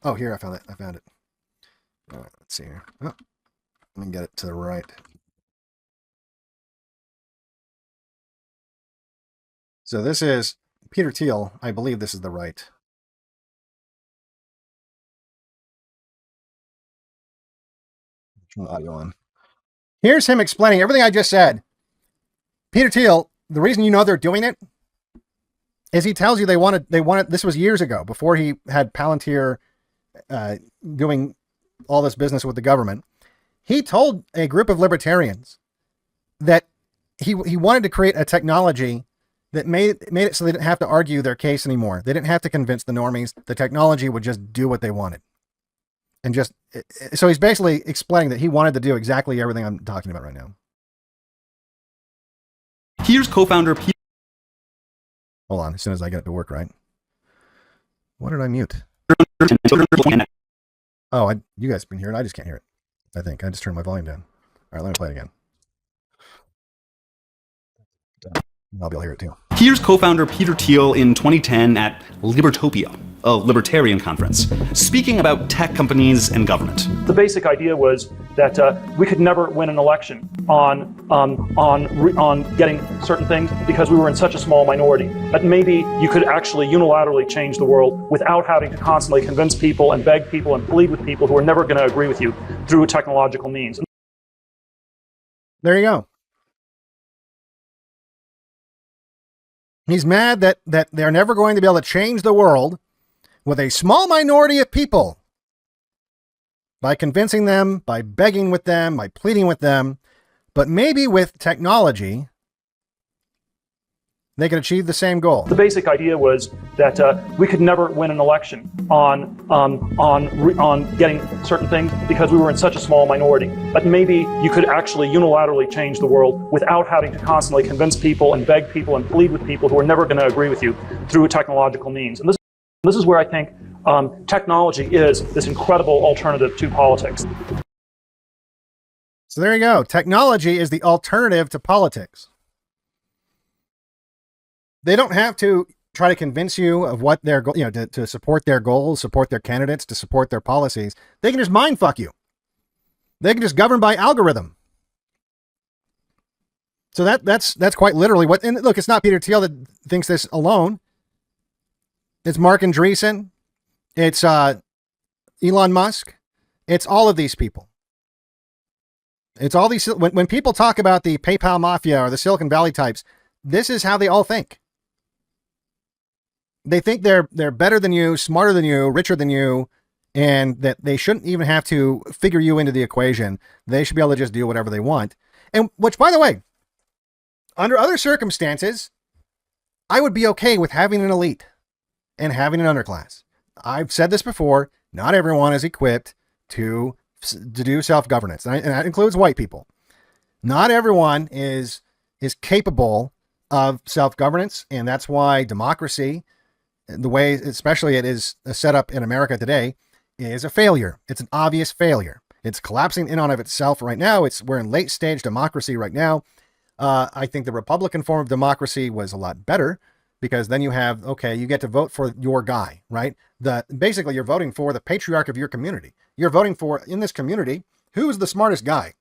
oh, here, I found it. Let's see here. Oh, let me get it to the right. So this is Peter Thiel. I believe this is the right. Turn the audio on. Here's him explaining everything I just said. Peter Thiel, the reason you know they're doing it is he tells you they wanted, this was years ago, before he had Palantir doing all this business with the government. He told a group of libertarians that he wanted to create a technology that made it so they didn't have to argue their case anymore. They didn't have to convince the normies. The technology would just do what they wanted. And just, so he's basically explaining that he wanted to do exactly everything I'm talking about right now. Here's co-founder Peter. Hold on, as soon as I get it to work right. What did I mute? Oh, you guys can hear it. I just can't hear it. I think I just turned my volume down. All right, let me play it again. I'll be able to hear it too. Here's co-founder Peter Thiel in 2010 at Libertopia, a libertarian conference, speaking about tech companies and government. The basic idea was that we could never win an election on getting certain things because we were in such a small minority. That maybe you could actually unilaterally change the world without having to constantly convince people and beg people and plead with people who are never going to agree with you through technological means. There you go. He's mad that they're never going to be able to change the world with a small minority of people by convincing them, by begging with them, by pleading with them. But maybe with technology, they could achieve the same goal. The basic idea was that we could never win an election on getting certain things because we were in such a small minority. But maybe you could actually unilaterally change the world without having to constantly convince people and beg people and plead with people who are never going to agree with you through technological means. And this is where I think technology is this incredible alternative to politics. So there you go. Technology is the alternative to politics. They don't have to try to convince you of what their goal, to support their goals, support their candidates, to support their policies. They can just mind fuck you. They can just govern by algorithm. So that's quite literally what, and look, it's not Peter Thiel that thinks this alone. It's Mark Andreessen. It's Elon Musk. It's all of these people. It's all these, when people talk about the PayPal mafia or the Silicon Valley types, this is how they all think. They think they're better than you, smarter than you, richer than you, and that they shouldn't even have to figure you into the equation. They should be able to just do whatever they want. And which, by the way, under other circumstances, I would be okay with having an elite and having an underclass. I've said this before, not everyone is equipped to do self-governance, and that includes white people. Not everyone is capable of self-governance, and that's why democracy, the way especially it is set up in America today, is a failure. It's an obvious failure. It's collapsing in on of itself right now. We're in late stage democracy right now. I think the Republican form of democracy was a lot better, because then you have, okay, you get to vote for your guy, right? Basically you're voting for the patriarch of your community. You're voting for, in this community, who's the smartest guy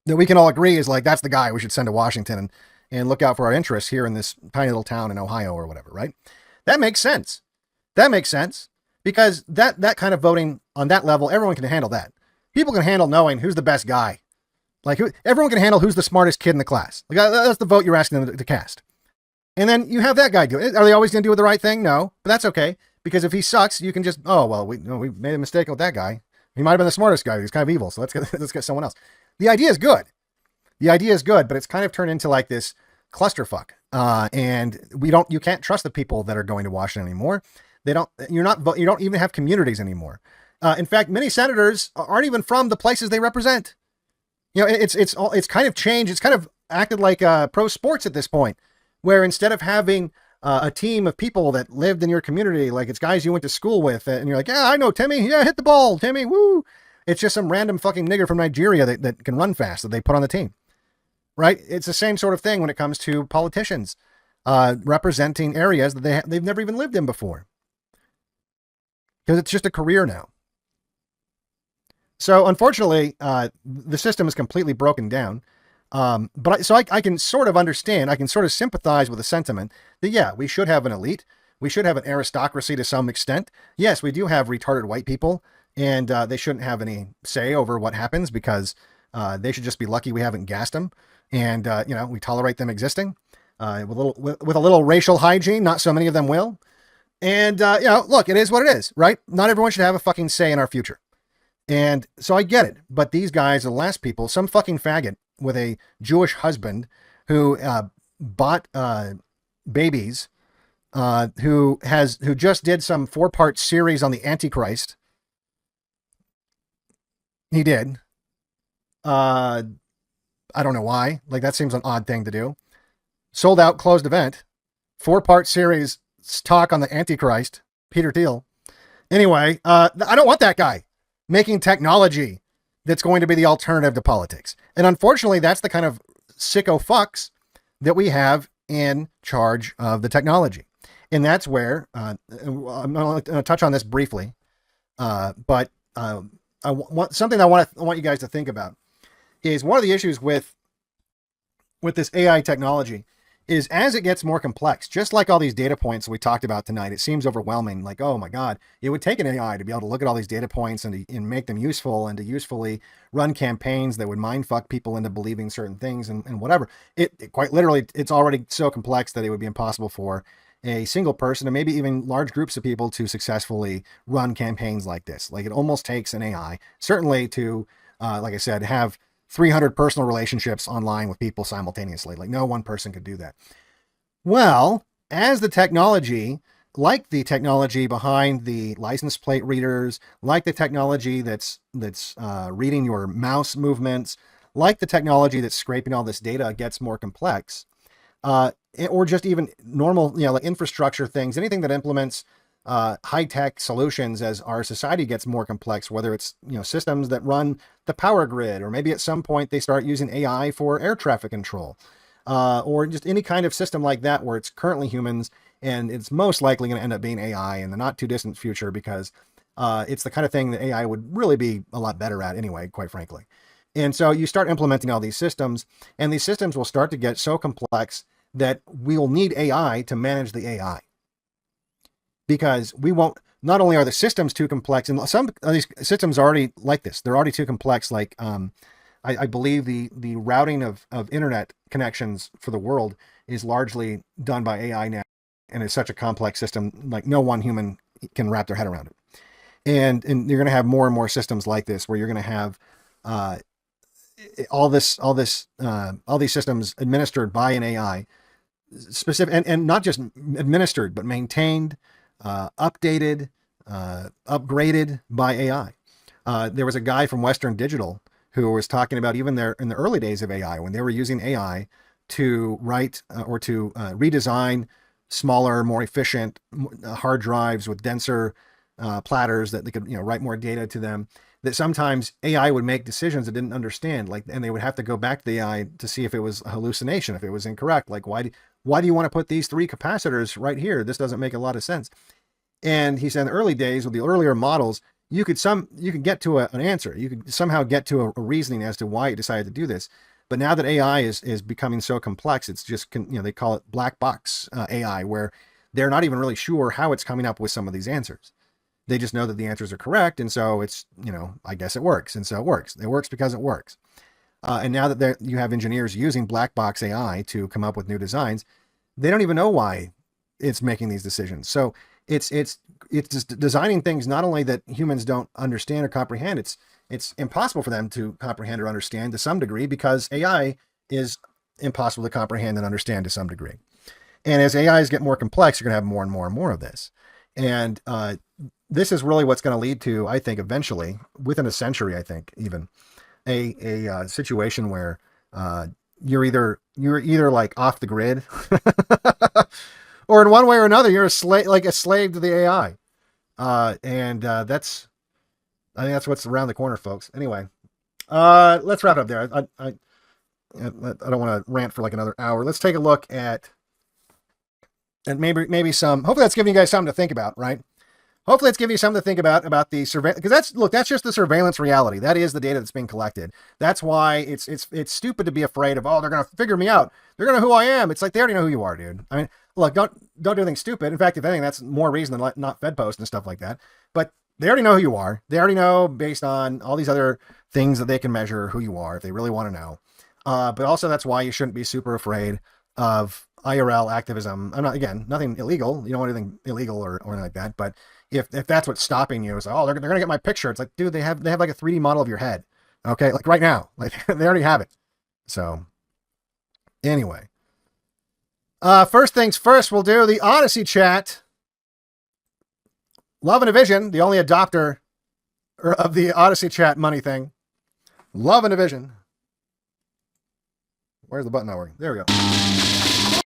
that we can all agree is like, that's the guy we should send to Washington and look out for our interests here in this tiny little town in Ohio or whatever, right? That makes sense. That makes sense, because that kind of voting on that level, everyone can handle that. People can handle knowing who's the best guy. Like, everyone can handle who's the smartest kid in the class. Like, that's the vote you're asking them to cast. And then you have that guy do it. Are they always going to do the right thing? No, but that's okay. Because if he sucks, you can just, oh, well, we made a mistake with that guy. He might've been the smartest guy. He's kind of evil. So let's get someone else. The idea is good. The idea is good, but it's kind of turned into like this clusterfuck. And you can't trust the people that are going to Washington anymore. You don't even have communities anymore. In fact, many senators aren't even from the places they represent. It's kind of changed. It's kind of acted like pro sports at this point, where instead of having a team of people that lived in your community, like it's guys you went to school with, and you're like, yeah, I know Timmy. Yeah, hit the ball, Timmy. Woo. It's just some random fucking nigger from Nigeria that can run fast that they put on the team. Right? It's the same sort of thing when it comes to politicians representing areas that they've never even lived in before. because it's just a career now. So unfortunately, the system is completely broken down. So I can sort of understand, I can sort of sympathize with the sentiment that, yeah, we should have an elite. We should have an aristocracy to some extent. Yes, we do have retarded white people, and they shouldn't have any say over what happens because they should just be lucky we haven't gassed them. And, we tolerate them existing with a little racial hygiene. Not so many of them will. And, look, it is what it is, right? Not everyone should have a fucking say in our future. And so I get it. But these guys are the last people, some fucking faggot with a Jewish husband who bought babies, who just did some 4-part series on the Antichrist. He did. I don't know why. Like, that seems an odd thing to do. Sold out, closed event. 4-part series talk on the Antichrist. Peter Thiel. Anyway, I don't want that guy making technology that's going to be the alternative to politics. And unfortunately, that's the kind of sicko fucks that we have in charge of the technology. And that's where, I'm going to touch on this briefly, but I want something I want you guys to think about is one of the issues with this AI technology is as it gets more complex, just like all these data points we talked about tonight, it seems overwhelming. Like, oh my God, it would take an AI to be able to look at all these data points and make them useful and to usefully run campaigns that would mindfuck people into believing certain things and whatever. It quite literally, it's already so complex that it would be impossible for a single person or maybe even large groups of people to successfully run campaigns like this. Like, it almost takes an AI, certainly to, like I said, have 300 personal relationships online with people simultaneously. Like, no one person could do that. Well, as the technology, like the technology behind the license plate readers, like the technology that's reading your mouse movements, like the technology that's scraping all this data gets more complex, or just even normal, like infrastructure things, anything that implements high-tech solutions as our society gets more complex, whether it's, systems that run the power grid, or maybe at some point they start using AI for air traffic control, or just any kind of system like that where it's currently humans and it's most likely going to end up being AI in the not too distant future because it's the kind of thing that AI would really be a lot better at anyway, quite frankly. And so you start implementing all these systems, and these systems will start to get so complex that we will need AI to manage the AI. Because we won't, not only are the systems too complex, and some of these systems are already like this, they're already too complex. Like, I believe the routing of internet connections for the world is largely done by AI now. And it's such a complex system, like no one human can wrap their head around it. And you're going to have more and more systems like this, where you're going to have all these systems administered by an AI, specific, and not just administered, but maintained, updated, upgraded by AI. There was a guy from Western Digital who was talking about even there in the early days of AI, when they were using AI to write or to redesign smaller, more efficient hard drives with denser platters that they could, write more data to them, that sometimes AI would make decisions it didn't understand, and they would have to go back to the AI to see if it was a hallucination, if it was incorrect. Like, why do you want to put these 3 capacitors right here? This doesn't make a lot of sense. And he said in the early days with the earlier models, you could get to an answer. You could somehow get to a reasoning as to why it decided to do this. But now that AI is becoming so complex, it's just, they call it black box AI, where they're not even really sure how it's coming up with some of these answers. They just know that the answers are correct. And so it's, I guess it works. And so it works. It works because it works. And now that you have engineers using black box AI to come up with new designs, they don't even know why it's making these decisions. So it's just designing things not only that humans don't understand or comprehend, it's impossible for them to comprehend or understand to some degree, because AI is impossible to comprehend and understand to some degree. And as AIs get more complex, you're going to have more and more and more of this. And this is really what's going to lead to, I think, eventually, within a century, I think, even a situation where you're either like off the grid, or in one way or another, you're a slave to the AI. I think that's what's around the corner, folks. Anyway, let's wrap it up there. I don't want to rant for like another hour. Let's take a look at maybe some, hopefully that's giving you guys something to think about, right? hopefully it's giving you something to think about the surveillance, because that's just the surveillance reality. That is the data that's being collected. That's why it's stupid to be afraid of, oh, they're going to figure me out. They're going to know who I am. It's like, they already know who you are, dude. I mean, look, don't do anything stupid. In fact, if anything, that's more reason than not Fed post and stuff like that. But they already know who you are. They already know, based on all these other things that they can measure, who you are if they really want to know. But also that's why you shouldn't be super afraid of IRL activism. I'm not, again, nothing illegal. You don't want anything illegal or anything like that. But if that's what's stopping you, is, oh, they're going to get my picture. It's like, dude, they have like a 3D model of your head. Okay. Like right now, like they already have it. So anyway, first things first, we'll do the Odyssey chat. Love and a Vision, the only adopter of the Odyssey chat money thing. Love and a Vision. Where's the button not working? There we go.